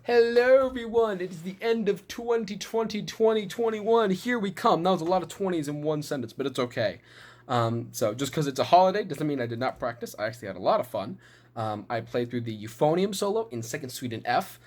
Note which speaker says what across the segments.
Speaker 1: Hello everyone, it is the end of 2020, 2021. Here we come. That was a lot of 20s in one sentence, but it's okay. So just because it's a holiday doesn't mean I did not practice. I actually had a lot of fun. I played through the euphonium solo in second suite in F,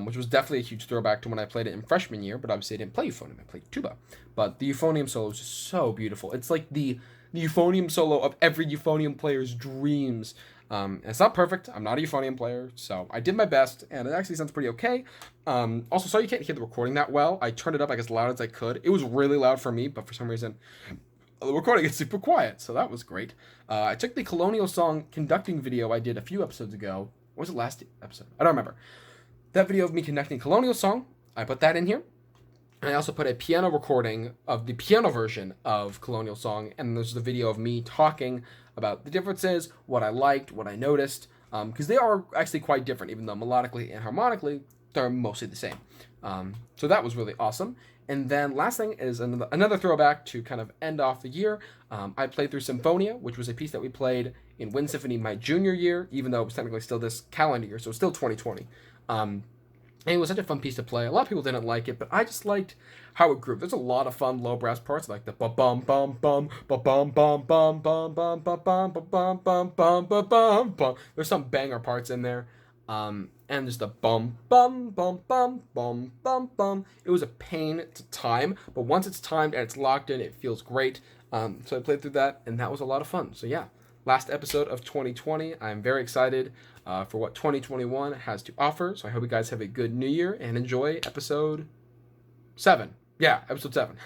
Speaker 1: which was definitely a huge throwback to when I played it in freshman year, but obviously I didn't play euphonium, I played tuba. But the euphonium solo is just so beautiful. It's like the euphonium solo of every euphonium player's dreams. It's not perfect. I'm not a euphonium player, so I did my best, and it actually sounds pretty okay. Also, sorry you can't hear the recording that well. I turned it up like as loud as I could. It was really loud for me, but for some reason, the recording is super quiet, so that was great. I took the Colonial Song conducting video I did a few episodes ago. What was it last episode? I don't remember. That video of me conducting Colonial Song, I put that in here. And I also put a piano recording of the piano version of Colonial Song, and there's the video of me talking about the differences, what I liked, what I noticed, because they are actually quite different, even though melodically and harmonically they're mostly the same. So that was really awesome. And then last thing is another throwback to kind of end off the year. I played through Sinfonia, which was a piece that we played in Wind Symphony my junior year, even though it was technically still this calendar year, so it's still 2020. And it was such a fun piece to play. A lot of people didn't like it, but I just liked how it grew. There's a lot of fun low brass parts, like the ba bum bum bum ba bum bum bum bum bum ba bum ba bum bum bum ba bum bum. There's some banger parts in there, and just the bum bum bum bum bum bum bum. It was a pain to time, but once it's timed and it's locked in, it feels great. So I played through that, and that was a lot of fun. So yeah, last episode of 2020. I'm very excited for what 2021 has to offer. So I hope you guys have a good new year and enjoy episode 7. Yeah, episode 7.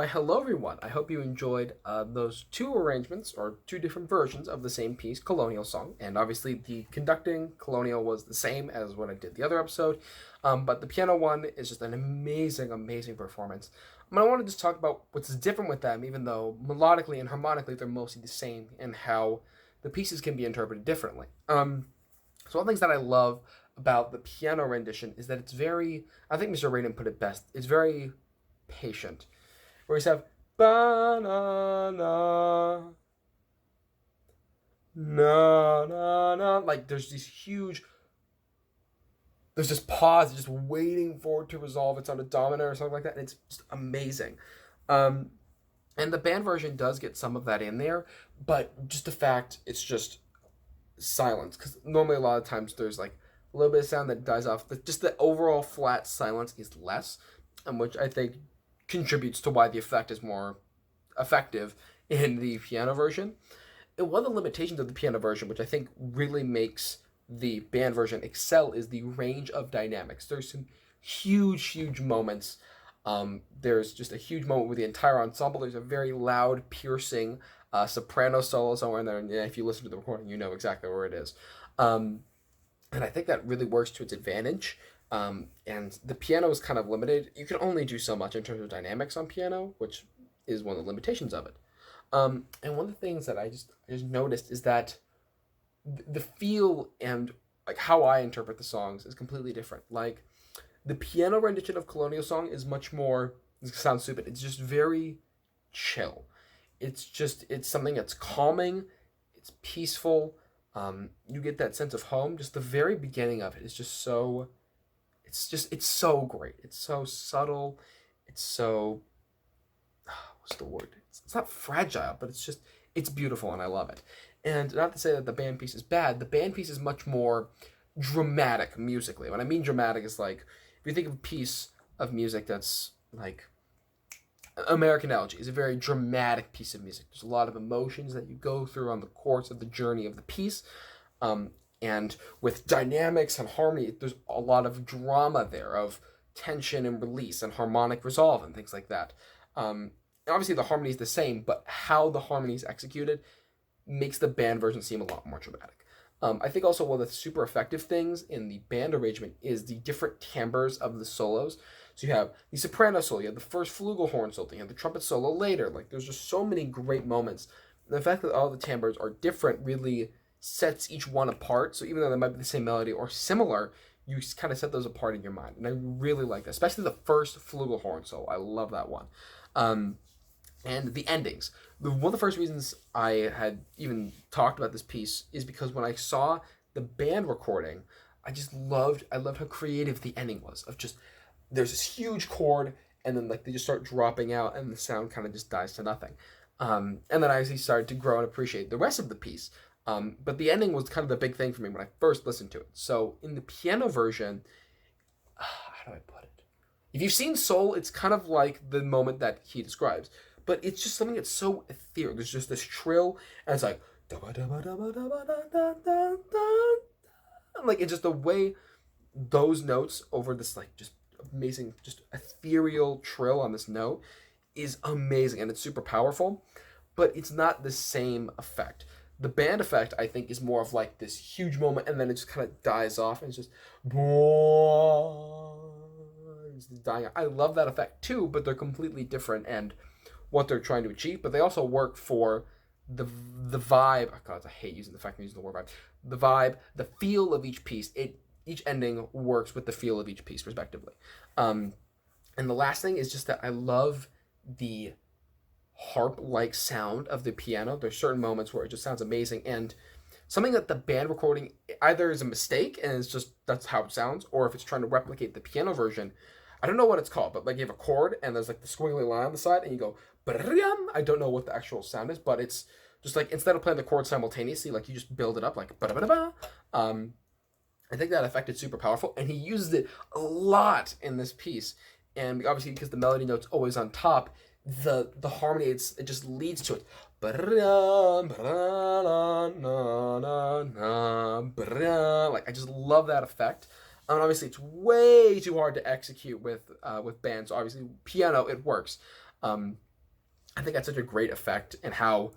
Speaker 1: Why, hello everyone. I hope you enjoyed those two arrangements, or two different versions of the same piece, Colonial Song. And obviously the conducting, Colonial, was the same as what I did the other episode. But the piano one is just an amazing, amazing performance. I want to just talk about what's different with them, even though melodically and harmonically they're mostly the same, and how the pieces can be interpreted differently. So one of the things that I love about the piano rendition is that it's very, I think Mr. Aidan put it best, it's very patient. Where we have ba na na na na na, like there's this pause, just waiting for it to resolve. It's on a dominant or something like that, and it's just amazing. Um, and the band version does get some of that in there, but just the fact it's just silence, because normally a lot of times there's like a little bit of sound that dies off. Just the overall flat silence is less, which I think contributes to why the effect is more effective in the piano version. And one of the limitations of the piano version, which I think really makes the band version excel, is the range of dynamics. There's some huge moments. There's just a huge moment with the entire ensemble. There's a very loud, piercing soprano solo somewhere in there, and if you listen to the recording, you know exactly where it is. And I think that really works to its advantage. And the piano is kind of limited. You can only do so much in terms of dynamics on piano, which is one of the limitations of it. And one of the things that I just noticed is that the feel and like how I interpret the songs is completely different. Like the piano rendition of Colonial Song is much more, it sounds stupid, it's just very chill. It's something that's calming, it's peaceful. You get that sense of home. Just the very beginning of it is just so, it's so great. It's so subtle. It's so, what's the word? It's not fragile, but it's beautiful, and I love it. And not to say that the band piece is bad, the band piece is much more dramatic musically. When I mean dramatic, it's like, if you think of a piece of music that's like, American Elegy is a very dramatic piece of music. There's a lot of emotions that you go through on the course of the journey of the piece. And with dynamics and harmony, there's a lot of drama there, of tension and release and harmonic resolve and things like that. Obviously, the harmony is the same, but how the harmony is executed makes the band version seem a lot more dramatic. I think also one of the super effective things in the band arrangement is the different timbres of the solos. So you have the soprano solo, you have the first flugelhorn solo, you have the trumpet solo later. Like, there's just so many great moments. And the fact that all the timbres are different really sets each one apart. So even though they might be the same melody or similar, you kind of set those apart in your mind. And I really like that, especially the first flugelhorn solo. I love that one. And the endings. One of the first reasons I had even talked about this piece is because when I saw the band recording, I loved how creative the ending was. Of just, there's this huge chord, and then like they just start dropping out, and the sound kind of just dies to nothing. And then I actually started to grow and appreciate the rest of the piece. But the ending was kind of the big thing for me when I first listened to it. So in the piano version, how do I put it? If you've seen Soul, it's kind of like the moment that he describes. But it's just something that's so ethereal. There's just this trill, and it's like, like, it's just the way those notes over this like just amazing, just ethereal trill on this note is amazing, and it's super powerful, but it's not the same effect. The band effect, I think, is more of like this huge moment, and then it just kind of dies off, and it's just dying. I love that effect too, but they're completely different and what they're trying to achieve. But they also work for the vibe. Oh God, I hate using the fact I'm using the word vibe. The vibe, the feel of each piece. Each ending works with the feel of each piece, respectively. And the last thing is just that I love the harp-like sound of the piano. There's certain moments where it just sounds amazing, and something that the band recording either is a mistake and it's just that's how it sounds, or if it's trying to replicate the piano version. I don't know what it's called, but like you have a chord and there's like the squiggly line on the side, and you go, I don't know what the actual sound is, but it's just like, instead of playing the chord simultaneously, like you just build it up like I think that effect is super powerful, and he uses it a lot in this piece. And obviously, because the melody note's always on top, the harmony, it just leads to it. Like, I just love that effect. And obviously, it's way too hard to execute with bands. So obviously, piano, it works. I think that's such a great effect, and how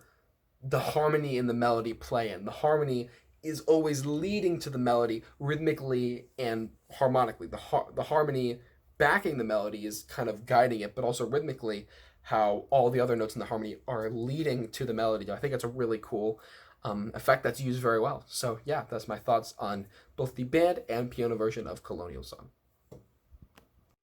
Speaker 1: the harmony and the melody play in. The harmony is always leading to the melody rhythmically and harmonically. The harmony backing the melody is kind of guiding it, but also rhythmically, how all the other notes in the harmony are leading to the melody. I think it's a really cool effect that's used very well. So yeah, that's my thoughts on both the band and piano version of Colonial Song.